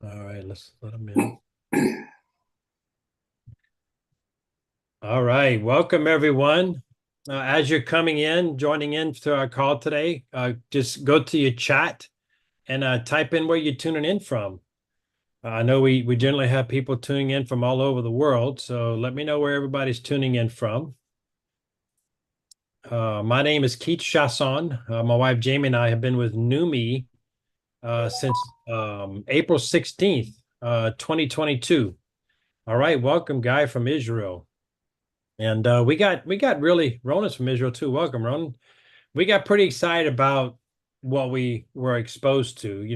All right, let's let them in. All right, welcome everyone. As you're coming in, joining in to our call today, just go to your chat and type in where you're tuning in from. I know we generally have people tuning in from all over the world, so let me know where everybody's tuning in from. My name is Keith Chasson. My wife Jamie and I have been with Numi since April 16th, 2022. All right, welcome, guy from Israel. And we got really Ronan's from Israel too. Welcome, Ronan. We got pretty excited about what we were exposed to.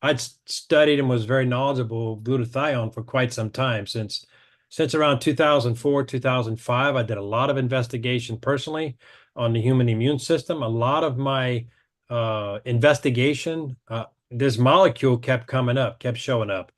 I'd studied and was very knowledgeable of glutathione for quite some time since around 2004, 2005. I did a lot of investigation personally on the human immune system. A lot of my investigation, this molecule kept coming up, kept showing up.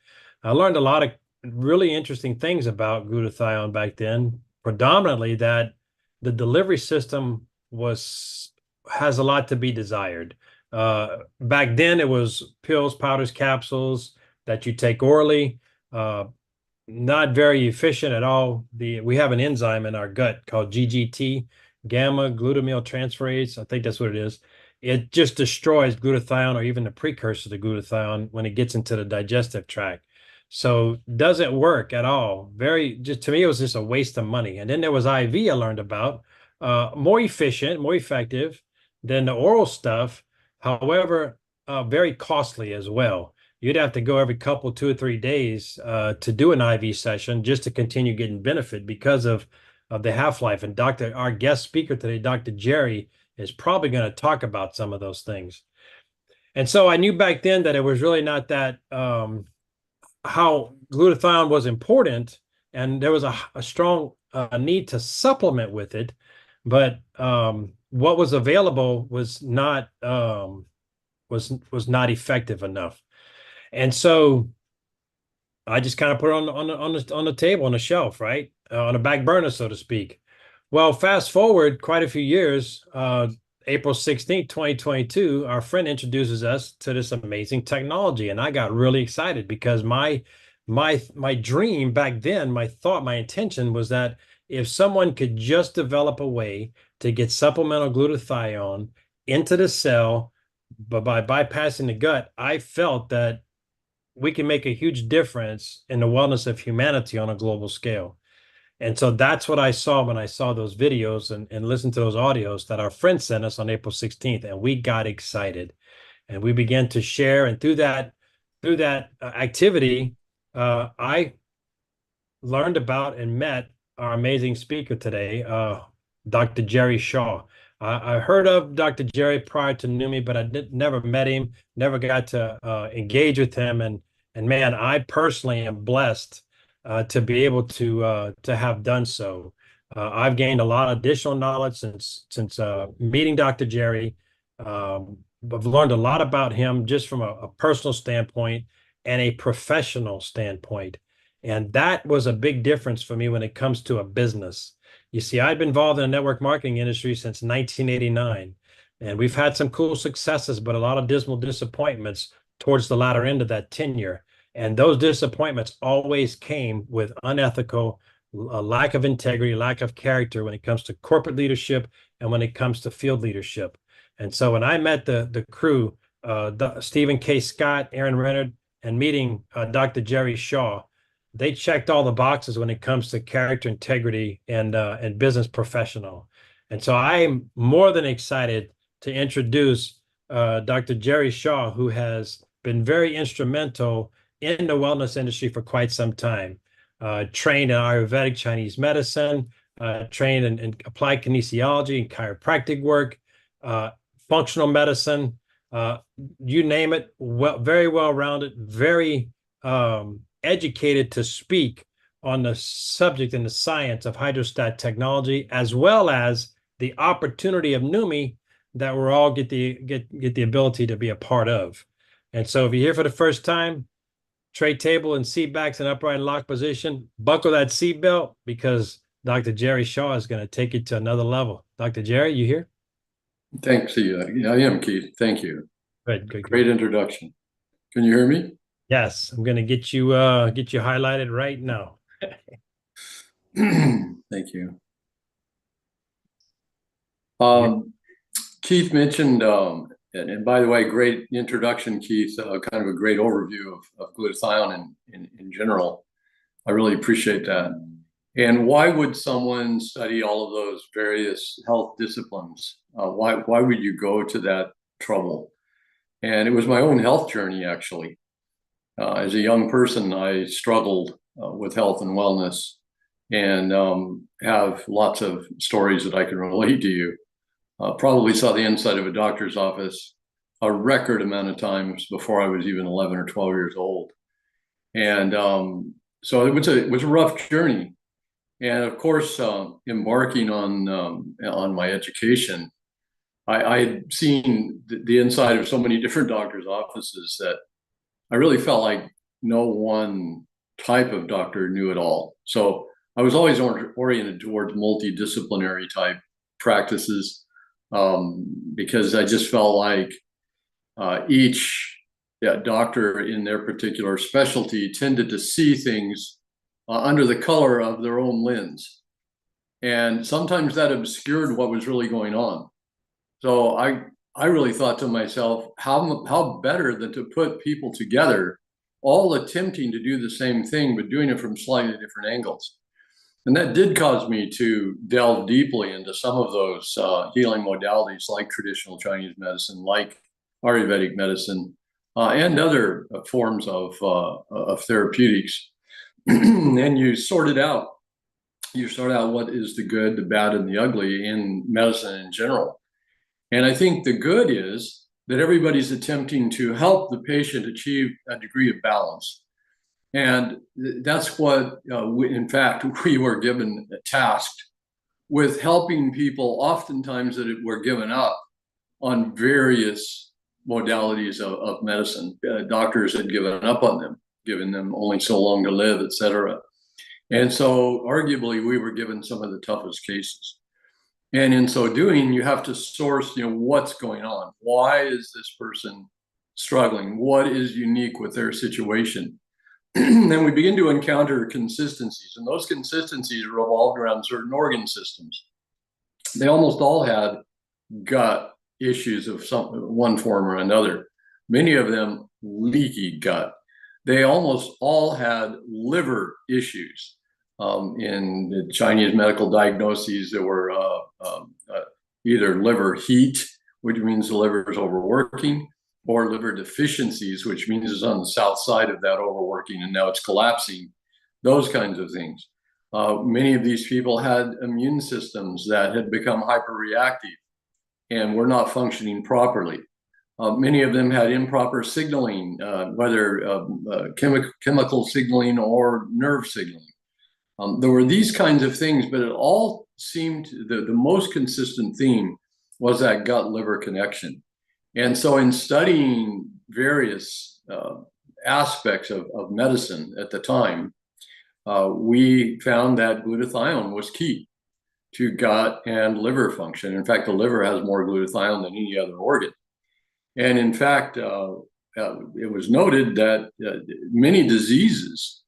I learned a lot of really interesting things about glutathione back then, predominantly that the delivery system was has a lot to be desired. Back then, it was pills, powders, capsules that you take orally. Uh, Not very efficient at all. We have an enzyme in our gut called GGT, gamma glutamyl transferase. I think that's what it is. It just destroys glutathione or even the precursor to glutathione when it gets into the digestive tract. So doesn't work at all. Very just to me, it was just a waste of money. And then there was IV I learned about, more efficient, more effective than the oral stuff. However, very costly as well. You'd have to go every couple, 2 or 3 days to do an IV session just to continue getting benefit because of the half-life. And our guest speaker today, Dr. Jerry, is probably going to talk about some of those things. And so I knew back then that it was really not that how glutathione was important, and there was a strong need to supplement with it, but what was available was not effective enough. And so I just kind of put it on the table, on the shelf, right? On a back burner, so to speak. Well, fast forward quite a few years, April 16th, 2022, our friend introduces us to this amazing technology. And I got really excited because my dream back then, my thought, my intention was that if someone could just develop a way to get supplemental glutathione into the cell, but by bypassing the gut, I felt that we can make a huge difference in the wellness of humanity on a global scale. And so that's what I saw when I saw those videos and listened to those audios that our friend sent us on April 16th. And we got excited and we began to share. And through that activity, I learned about and met our amazing speaker today, Dr. Jerry Shaw. I heard of Dr. Jerry prior to Numi, but I never met him, never got to engage with him. And man, I personally am blessed to be able to have done so. I've gained a lot of additional knowledge since meeting Dr. Jerry. I've learned a lot about him just from a personal standpoint and a professional standpoint. And that was a big difference for me when it comes to a business. You see, I've been involved in the network marketing industry since 1989, and we've had some cool successes, but a lot of dismal disappointments towards the latter end of that tenure. And those disappointments always came with unethical, a lack of integrity, lack of character when it comes to corporate leadership and when it comes to field leadership. And so when I met the crew, Stephen K. Scott, Aaron Renard, and meeting Dr. Jerry Shaw, they checked all the boxes when it comes to character, integrity, and business professional. And so I'm more than excited to introduce Dr. Jerry Shaw, who has been very instrumental in the wellness industry for quite some time. Trained in Ayurvedic Chinese medicine, trained in applied kinesiology and chiropractic work, functional medicine, you name it, very well-rounded, very educated to speak on the subject and the science of hydrostat technology, as well as the opportunity of Numi that we're all get the ability to be a part of. And so if you're here for the first time, tray table and seat backs in upright and locked position, buckle that seat belt because Dr. Jerry Shaw is going to take you to another level. Dr. Jerry, you here? Thanks, I am, Keith. Thank you. Good, good, Great good. introduction. Can you hear me? Yes, I'm gonna get you highlighted right now. Thank you. Yeah. Um, Keith mentioned, and by the way, great introduction, Keith, kind of a great overview of glutathione in general. I really appreciate that. And why would someone study all of those various health disciplines? Why would you go to that trouble? And it was my own health journey, actually. As a young person, I struggled with health and wellness and have lots of stories that I can relate to you. Probably saw the inside of a doctor's office a record amount of times before I was even 11 or 12 years old. And so it was a rough journey. And of course, embarking on my education, I had seen the inside of so many different doctors' offices that I really felt like no one type of doctor knew it all. So I was always oriented towards multidisciplinary type practices, because I just felt like each doctor in their particular specialty tended to see things under the color of their own lens. And sometimes that obscured what was really going on. So I really thought to myself, how better than to put people together, all attempting to do the same thing, but doing it from slightly different angles. And that did cause me to delve deeply into some of those healing modalities like traditional Chinese medicine, like Ayurvedic medicine, and other forms of therapeutics. And you sort out what is the good, the bad, and the ugly in medicine in general. And I think the good is that everybody's attempting to help the patient achieve a degree of balance. And that's what, in fact, we were given tasked with helping people, oftentimes that were given up on various modalities of medicine. Doctors had given up on them, given them only so long to live, et cetera. And so, arguably, we were given some of the toughest cases. And in so doing, you have to source, what's going on. Why is this person struggling? What is unique with their situation? Then we begin to encounter consistencies, and those consistencies revolved around certain organ systems. They almost all had gut issues of one form or another. Many of them leaky gut. They almost all had liver issues. In the Chinese medical diagnoses, there were either liver heat, which means the liver is overworking, or liver deficiencies, which means it's on the south side of that overworking and now it's collapsing, those kinds of things. Many of these people had immune systems that had become hyperreactive and were not functioning properly. Many of them had improper signaling, whether chemical signaling or nerve signaling. There were these kinds of things, but it all seemed the most consistent theme was that gut liver connection. And so, in studying various aspects of medicine at the time, we found that glutathione was key to gut and liver function. In fact, the liver has more glutathione than any other organ. And in fact, it was noted that many diseases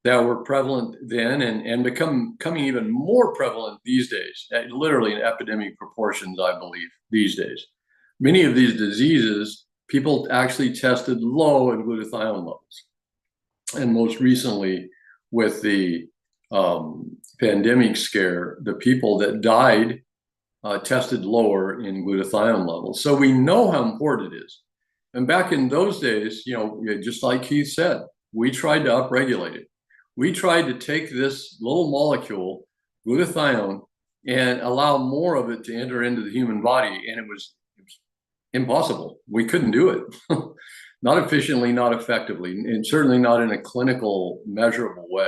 that were prevalent then and becoming even more prevalent these days, literally in epidemic proportions, I believe, these days. Many of these diseases, people actually tested low in glutathione levels. And most recently, with the pandemic scare, the people that died tested lower in glutathione levels. So we know how important it is. And back in those days, just like Keith said, we tried to upregulate it. We tried to take this little molecule, glutathione, and allow more of it to enter into the human body. And it was impossible. We couldn't do it. Not efficiently, not effectively, and certainly not in a clinical, measurable way.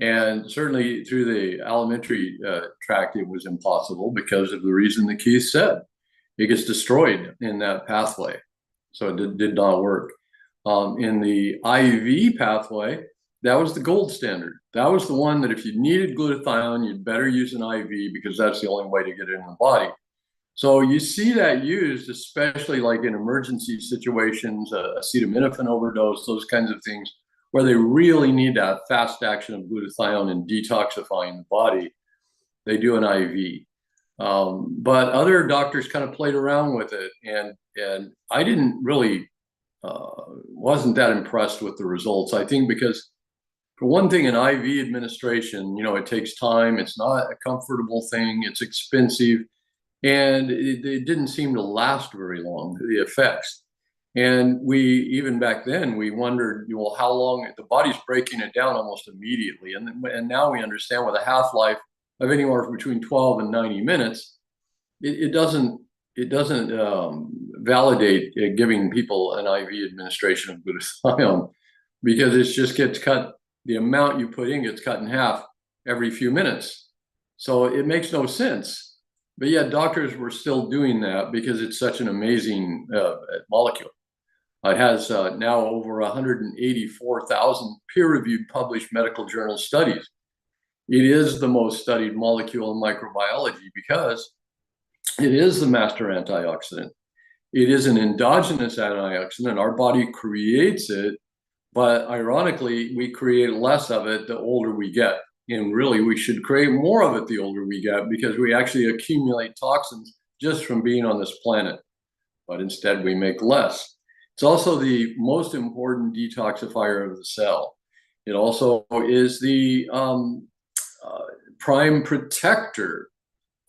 And certainly through the alimentary tract, it was impossible because of the reason that Keith said. It gets destroyed in that pathway. So it did not work. In the IV pathway, that was the gold standard. That was the one that if you needed glutathione, you'd better use an IV because that's the only way to get it in the body. So you see that used, especially like in emergency situations, acetaminophen overdose, those kinds of things, where they really need that fast action of glutathione and detoxifying the body. They do an IV. But other doctors kind of played around with it, and I didn't really wasn't that impressed with the results. I think because for one thing, an IV administration, it takes time. It's not a comfortable thing. It's expensive, and it didn't seem to last very long, the effects. And we, even back then, we wondered, well, how long the body's breaking it down almost immediately. And now we understand with a half-life of anywhere between 12 and 90 minutes, it doesn't validate giving people an IV administration of glutathione because it just gets cut. The amount you put in gets cut in half every few minutes. So it makes no sense. But yet doctors were still doing that because it's such an amazing molecule. It has now over 184,000 peer-reviewed published medical journal studies. It is the most studied molecule in microbiology because it is the master antioxidant. It is an endogenous antioxidant. Our body creates it, but ironically, we create less of it the older we get. And really, we should create more of it the older we get because we actually accumulate toxins just from being on this planet. But instead, we make less. It's also the most important detoxifier of the cell. It also is the prime protector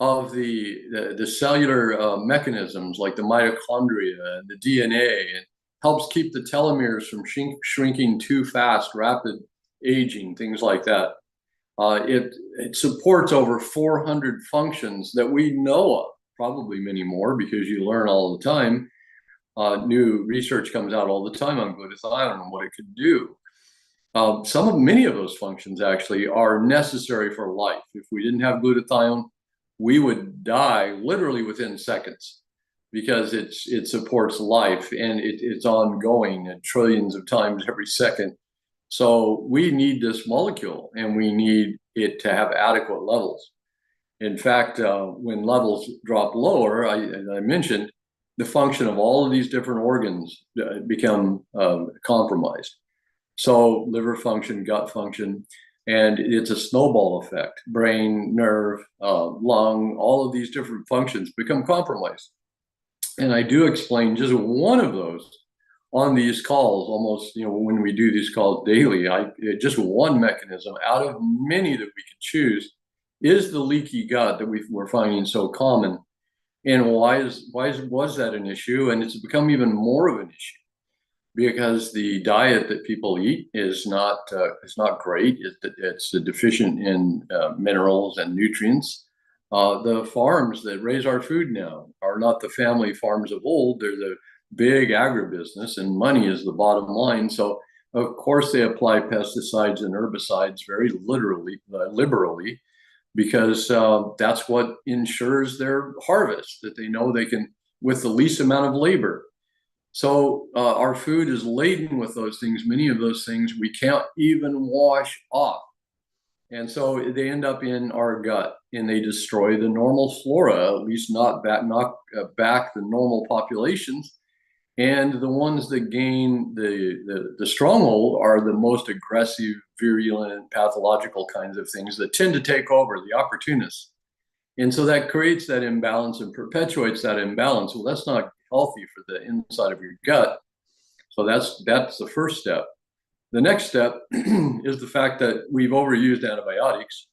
of the cellular mechanisms like the mitochondria and the DNA, and helps keep the telomeres from shrinking too fast, rapid aging, things like that. It supports over 400 functions that we know of, probably many more because you learn all the time. New research comes out all the time on glutathione and what it could do. Many of those functions actually are necessary for life. If we didn't have glutathione, we would die literally within seconds because it supports life and it's ongoing at trillions of times every second. So we need this molecule and we need it to have adequate levels. In fact, when levels drop lower, as I mentioned, the function of all of these different organs become compromised. So liver function, gut function, and it's a snowball effect. Brain, nerve, lung, all of these different functions become compromised. And I do explain just one of those on these calls, almost, when we do these calls daily, just one mechanism out of many that we could choose is the leaky gut that we're finding so common. And was that an issue? And it's become even more of an issue because the diet that people eat is not great. It's deficient in minerals and nutrients. The farms that raise our food now are not the family farms of old. They're the big agribusiness, and money is the bottom line. So of course they apply pesticides and herbicides very liberally, because that's what ensures their harvest, that they know they can with the least amount of labor. So our food is laden with those things. Many of those things we can't even wash off. And so they end up in our gut and they destroy the normal flora, at least knock back the normal populations. And the ones that gain the stronghold are the most aggressive, virulent, pathological kinds of things that tend to take over, the opportunists. And so that creates that imbalance and perpetuates that imbalance. Well, that's not healthy for the inside of your gut. So that's the first step. The next step is the fact that we've overused antibiotics.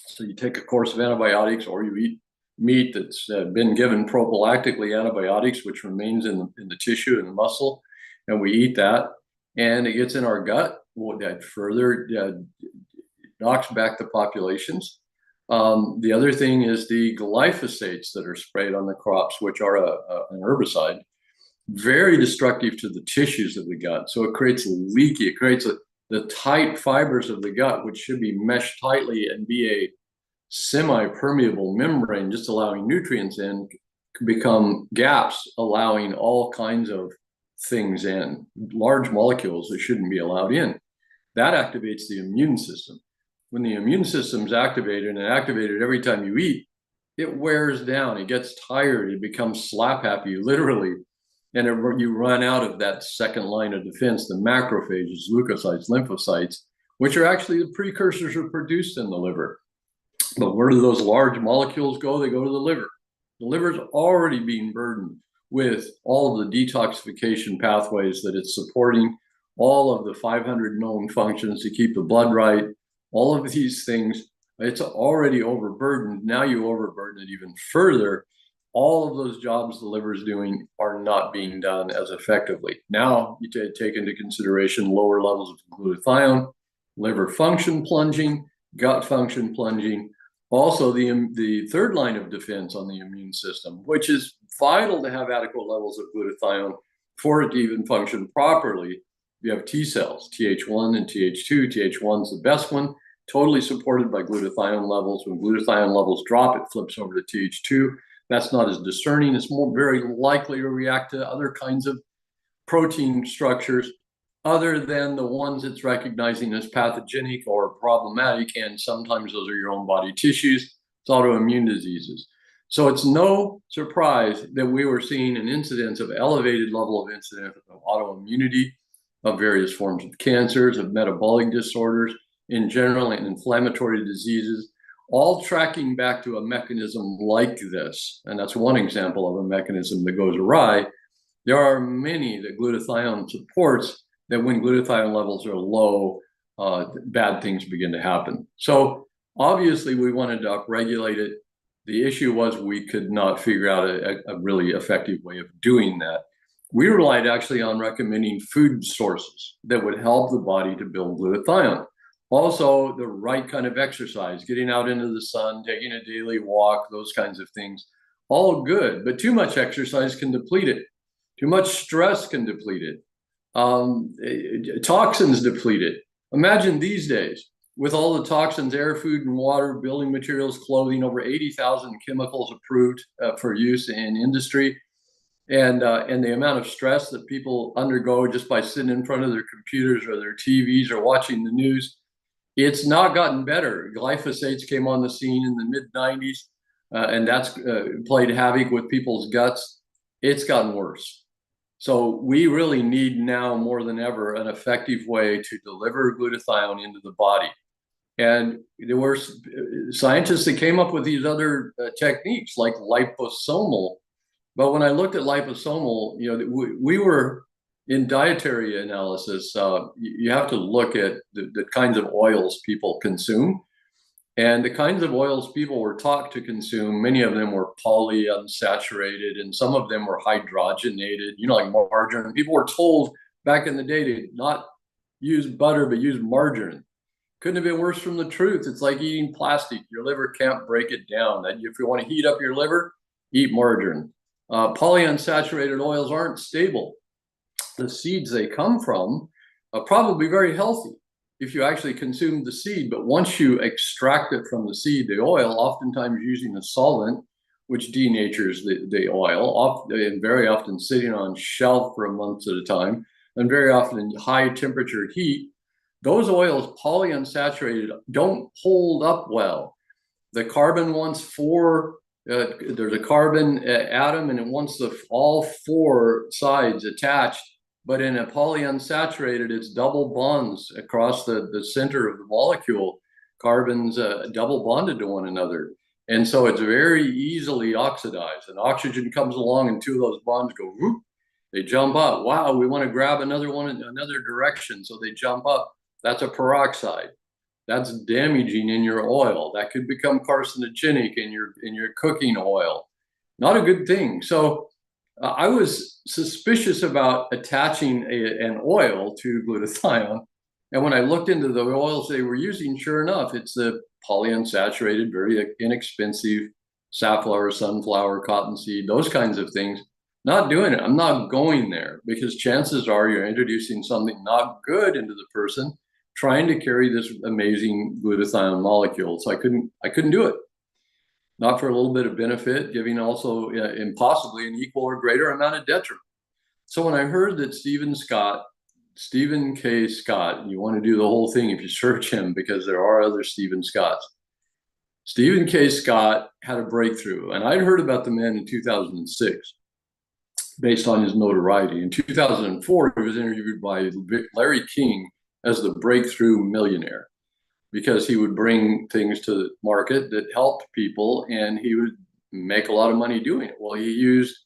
So you take a course of antibiotics, or you eat meat that's been given prophylactically antibiotics, which remains in the tissue and the muscle, and we eat that, and it gets in our gut. That further knocks back the populations. The other thing is the glyphosates that are sprayed on the crops, which are an herbicide, very destructive to the tissues of the gut. So it creates leaky. It creates the tight fibers of the gut, which should be meshed tightly and be a semi-permeable membrane, just allowing nutrients in, become gaps, allowing all kinds of things in, large molecules that shouldn't be allowed in. That activates the immune system. When the immune system's activated, and activated every time you eat, it wears down, it gets tired, it becomes slap happy, literally. And you run out of that second line of defense, the macrophages, leukocytes, lymphocytes, which are actually the precursors are produced in the liver. But where do those large molecules go? They go to the liver. The liver's already being burdened with all of the detoxification pathways that it's supporting, all of the 500 known functions to keep the blood right, all of these things. It's already overburdened. Now you overburden it even further. All of those jobs the liver is doing are not being done as effectively. Now you take into consideration lower levels of glutathione, liver function plunging, gut function plunging, also the third line of defense on the immune system, which is vital to have adequate levels of glutathione for it to even function properly. You have T cells, Th1 and Th2. Th1 is the best one, totally supported by glutathione levels. When glutathione levels drop, it flips over to Th2. That's not as discerning. It's more very likely to react to other kinds of protein structures other than the ones it's recognizing as pathogenic or problematic. And sometimes those are your own body tissues. It's autoimmune diseases. So it's no surprise that we were seeing an incidence of elevated level of incidence of autoimmunity, of various forms of cancers, of metabolic disorders in general, and inflammatory diseases, all tracking back to a mechanism like this. And that's one example of a mechanism that goes awry. There are many that glutathione supports that when glutathione levels are low, bad things begin to happen. So obviously we wanted to upregulate it. The issue was we could not figure out a really effective way of doing that. We relied actually on recommending food sources that would help the body to build glutathione. Also, the right kind of exercise, getting out into the sun, taking a daily walk, those kinds of things, all good. But too much exercise can deplete it. Too much stress can deplete it. Toxins deplete it. Imagine these days, with all the toxins, air, food, and water, building materials, clothing, over 80,000 chemicals approved for use in industry, and the amount of stress that people undergo just by sitting in front of their computers or their TVs or watching the news. It's not gotten better. Glyphosates came on the scene in the mid-90s, and that's played havoc with people's guts. It's gotten worse. So we really need now more than ever an effective way to deliver glutathione into the body. And there were scientists that came up with these other techniques like liposomal. But when I looked at liposomal, we were in dietary analysis. You have to look at the kinds of oils people consume. And the kinds of oils people were taught to consume, many of them were polyunsaturated, and some of them were hydrogenated, like margarine. People were told back in the day to not use butter, but use margarine. Couldn't have been worse from the truth. It's like eating plastic. Your liver can't break it down. If you want to heat up your liver, eat margarine. Polyunsaturated oils aren't stable. The seeds they come from are probably very healthy if you actually consume the seed, but once you extract it from the seed, the oil, oftentimes using a solvent, which denatures the oil, and very often sitting on shelf for months at a time, and very often in high temperature heat, those oils, polyunsaturated, don't hold up well. The carbon wants there's a carbon atom, and it wants all four sides attached. But in a polyunsaturated, it's double bonds across the center of the molecule. Carbons double bonded to one another. And so it's very easily oxidized. And oxygen comes along and two of those bonds go, whoop, they jump up. Wow, we want to grab another one in another direction. So they jump up. That's a peroxide. That's damaging in your oil. That could become carcinogenic in your cooking oil. Not a good thing. So I was suspicious about attaching an oil to glutathione. And when I looked into the oils they were using, sure enough, it's the polyunsaturated, very inexpensive safflower, sunflower, cottonseed, those kinds of things. Not doing it. I'm not going there because chances are you're introducing something not good into the person trying to carry this amazing glutathione molecule. So I couldn't do it. Not for a little bit of benefit, giving also impossibly an equal or greater amount of detriment. So when I heard that Stephen K. Scott, and you want to do the whole thing if you search him because there are other Stephen Scotts. Stephen K. Scott had a breakthrough, and I'd heard about the man in 2006 based on his notoriety. In 2004, he was interviewed by Larry King as the breakthrough millionaire because he would bring things to the market that helped people and he would make a lot of money doing it. Well, he used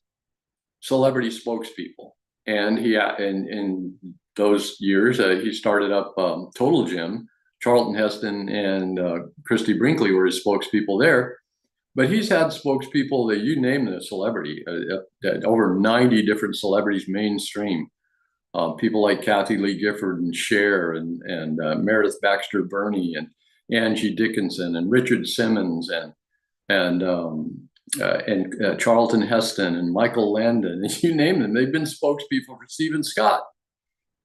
celebrity spokespeople. And in those years, he started up Total Gym. Charlton Heston and Christy Brinkley were his spokespeople there. But he's had spokespeople that you name the celebrity, over 90 different celebrities mainstream. People like Kathy Lee Gifford and Cher and Meredith Baxter Burney and Angie Dickinson and Richard Simmons and Charlton Heston and Michael Landon, and you name them. They've been spokespeople for Stephen Scott.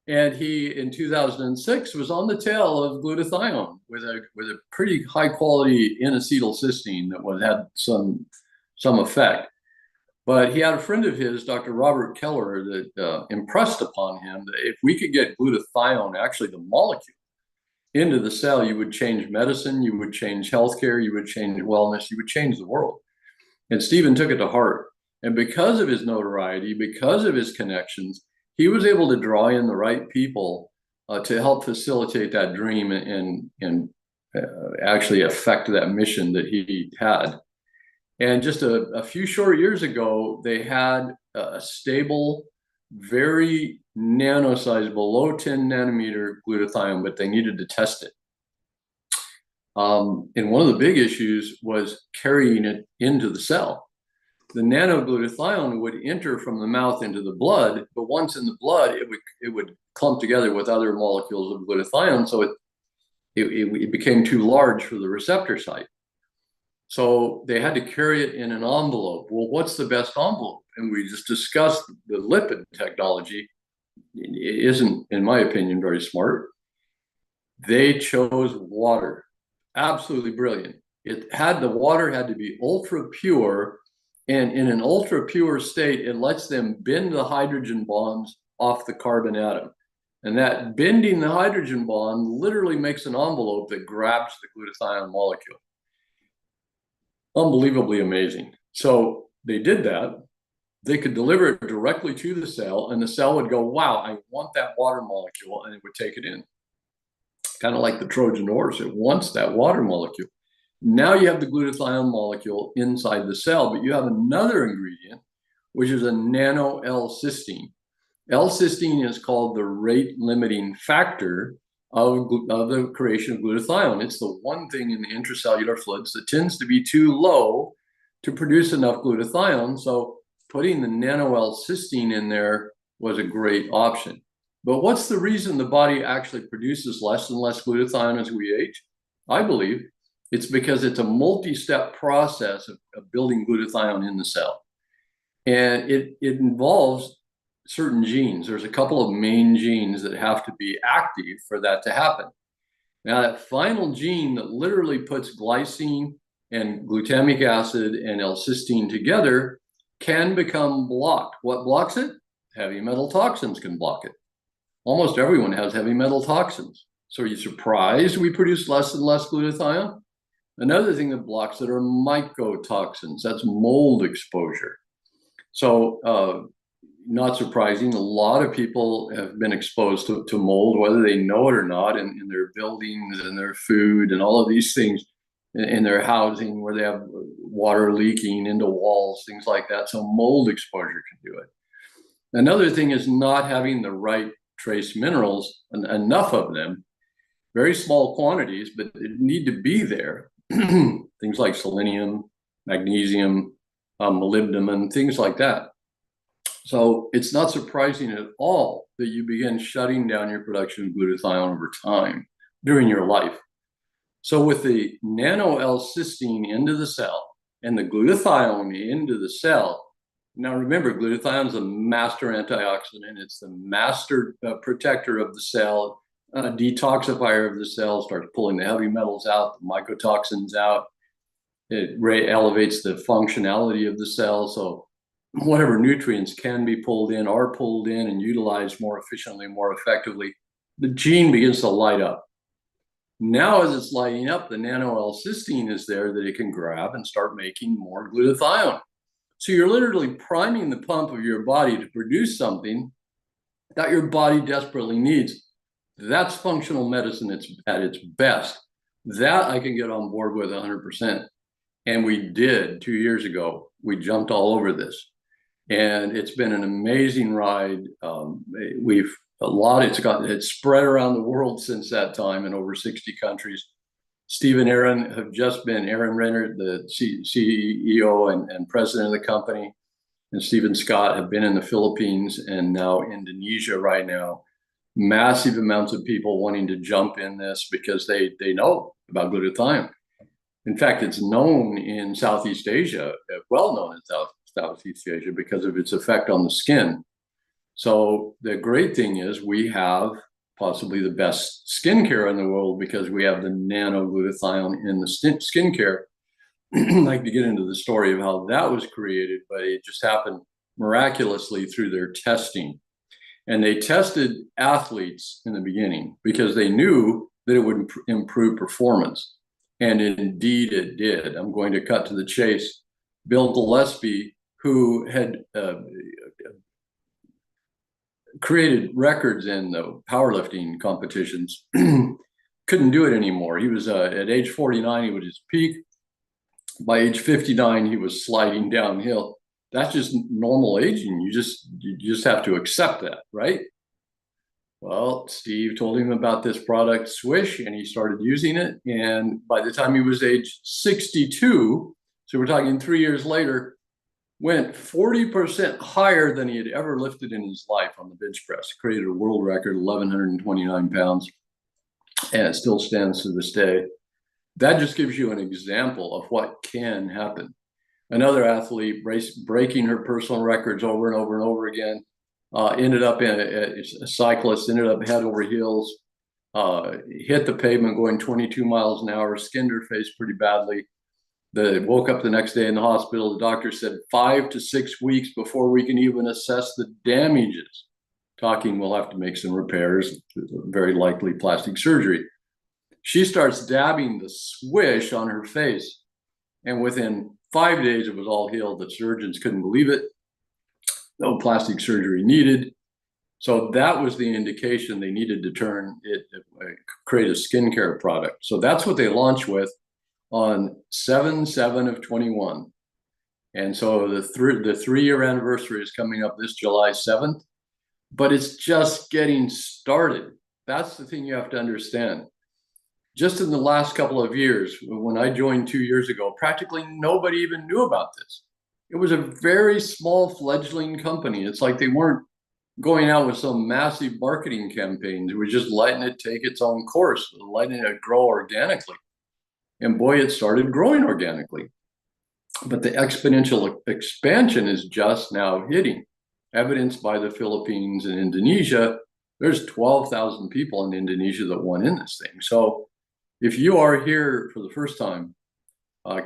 And he, in 2006, was on the tail of glutathione with a pretty high quality N-acetylcysteine that had some effect. But he had a friend of his, Dr. Robert Keller, that impressed upon him that if we could get glutathione, actually the molecule, into the cell, you would change medicine, you would change healthcare, you would change wellness, you would change the world. And Stephen took it to heart. And because of his notoriety, because of his connections, he was able to draw in the right people to help facilitate that dream and actually affect that mission that he had. And just a few short years ago, they had a stable, very nano-sized, below 10 nanometer glutathione, but they needed to test it. And one of the big issues was carrying it into the cell. The nanoglutathione would enter from the mouth into the blood, but once in the blood, it would clump together with other molecules of glutathione, so it became too large for the receptor site. So they had to carry it in an envelope. Well, what's the best envelope? And we just discussed the lipid technology. It isn't, in my opinion, very smart. They chose water. Absolutely brilliant. The water had to be ultra pure, and in an ultra pure state, it lets them bend the hydrogen bonds off the carbon atom. And that bending the hydrogen bond literally makes an envelope that grabs the glutathione molecule. Unbelievably amazing. So they did that. They could deliver it directly to the cell, and the cell would go, wow, I want that water molecule, and it would take it in. Kind of like the Trojan horse, it wants that water molecule. Now you have the glutathione molecule inside the cell, but you have another ingredient, which is a nano L-cysteine. L-cysteine is called the rate limiting factor of the creation of glutathione. It's the one thing in the intracellular fluids that tends to be too low to produce enough glutathione. So putting the nano L-cysteine in there was a great option. But what's the reason the body actually produces less and less glutathione as we age? I believe it's because it's a multi-step process of building glutathione in the cell. And it involves certain genes. There's a couple of main genes that have to be active for that to happen. Now, that final gene that literally puts glycine and glutamic acid and L-cysteine together can become blocked. What blocks it? Heavy metal toxins can block it. Almost everyone has heavy metal toxins. So are you surprised we produce less and less glutathione? Another thing that blocks it are mycotoxins. That's mold exposure. So not surprising, a lot of people have been exposed to mold, whether they know it or not, in their buildings and their food and all of these things in their housing where they have water leaking into walls, things like that. So mold exposure can do it. Another thing is not having the right trace minerals, enough of them, very small quantities, but they need to be there. Things like selenium, magnesium, molybdenum, things like that. So it's not surprising at all that you begin shutting down your production of glutathione over time during your life. So with the nano L-cysteine into the cell and the glutathione into the cell, now remember, glutathione is a master antioxidant. It's the master protector of the cell, detoxifier of the cell, starts pulling the heavy metals out, the mycotoxins out. It elevates the functionality of the cell. So whatever nutrients can be pulled in are pulled in and utilized more efficiently, more effectively. The gene begins to light up. Now, as it's lighting up, the nano-L-cysteine is there that it can grab and start making more glutathione. So you're literally priming the pump of your body to produce something that your body desperately needs. That's functional medicine at its best. That I can get on board with 100%. And we did 2 years ago. We jumped all over this. And it's been an amazing ride. It's spread around the world since that time in over 60 countries. Steve and Aaron have just been, Aaron Renner, the CEO and president of the company, and Stephen Scott have been in the Philippines and now Indonesia right now. Massive amounts of people wanting to jump in this because they know about glutathione. In fact, it's known in Southeast Asia, well known in Southeast Asia because of its effect on the skin. So the great thing is we have possibly the best skincare in the world because we have the nanoglutathione in the skincare. I'd like to get into the story of how that was created, but it just happened miraculously through their testing. And they tested athletes in the beginning because they knew that it would improve performance. And indeed it did. I'm going to cut to the chase. Bill Gillespie, who had created records in the powerlifting competitions, couldn't do it anymore. He was at age 49, he was at his peak. By age 59, he was sliding downhill. That's just normal aging. You just have to accept that, right? Well, Steve told him about this product, Swish, and he started using it. And by the time he was age 62, so we're talking 3 years later, went 40% higher than he had ever lifted in his life on the bench press. Created a world record, 1,129 pounds, and it still stands to this day. That just gives you an example of what can happen. Another athlete breaking her personal records over and over and over again, ended up in a cyclist, ended up head over heels, hit the pavement going 22 miles an hour, skinned her face pretty badly. Woke up the next day in the hospital. The doctor said 5 to 6 weeks before we can even assess the damages. Talking, we'll have to make some repairs, very likely plastic surgery. She starts dabbing the Swish on her face. And within 5 days, it was all healed. The surgeons couldn't believe it. No plastic surgery needed. So that was the indication they needed to create a skincare product. So that's what they launched with on 7/7 of 21. And so the 3-year anniversary is coming up this July 7th, but it's just getting started. That's the thing you have to understand. Just in the last couple of years, when I joined 2 years ago, practically nobody even knew about this. It was a very small fledgling company. It's like they weren't going out with some massive marketing campaigns. They were just letting it take its own course, letting it grow organically. And boy, it started growing organically. But the exponential expansion is just now hitting, evidenced by the Philippines and Indonesia. There's 12,000 people in Indonesia that want in this thing. So if you are here for the first time,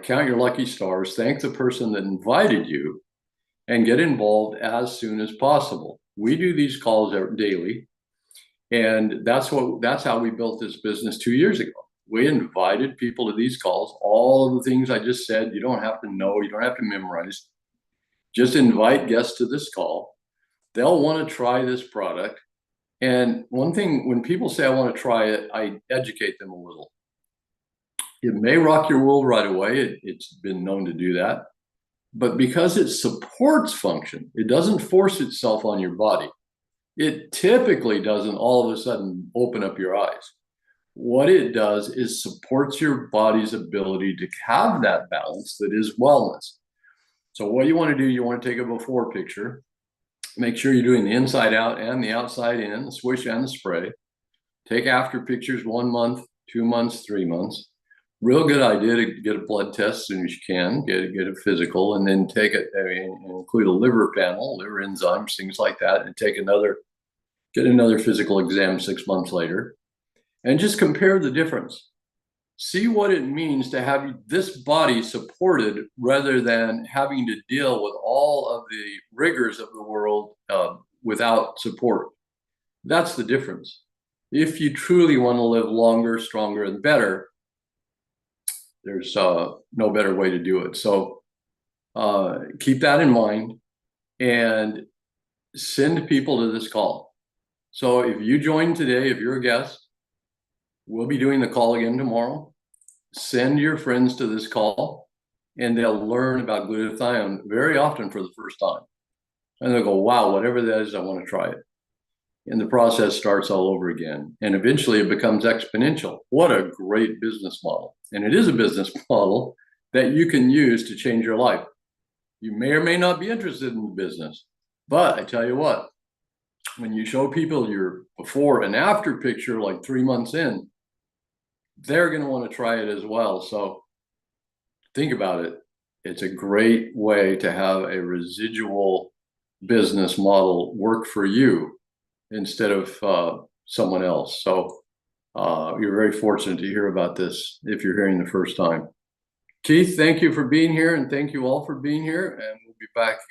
count your lucky stars, thank the person that invited you, and get involved as soon as possible. We do these calls daily, and that's how we built this business 2 years ago. We invited people to these calls, all of the things I just said. You don't have to know, you don't have to memorize. Just invite guests to this call. They'll want to try this product. And one thing, when people say, I want to try it, I educate them a little. It may rock your world right away. It's been known to do that. But because it supports function, it doesn't force itself on your body. It typically doesn't all of a sudden open up your eyes. What it does is supports your body's ability to have that balance that is wellness. So what you want to do, you want to take a before picture. Make sure you're doing the inside out and the outside in, the Swish and the spray. Take after pictures 1 month, 2 months, 3 months. Real good idea to get a blood test as soon as you can, get a physical, and then include a liver panel, liver enzymes, things like that, and get another physical exam 6 months later, and just compare the difference. See what it means to have this body supported rather than having to deal with all of the rigors of the world without support. That's the difference. if you truly want to live longer, stronger, and better, there's no better way to do it. So keep that in mind and send people to this call. So if you join today, if you're a guest, we'll be doing the call again tomorrow. Send your friends to this call and they'll learn about glutathione very often for the first time. And they'll go, wow, whatever that is, I want to try it. And the process starts all over again. And eventually it becomes exponential. What a great business model. And it is a business model that you can use to change your life. You may or may not be interested in the business, but I tell you what, when you show people your before and after picture, like 3 months in, they're going to want to try it as well. So think about it. It's a great way to have a residual business model work for you instead of someone else. So you're very fortunate to hear about this if you're hearing the first time. Keith, thank you for being here, and thank you all for being here, and we'll be back again.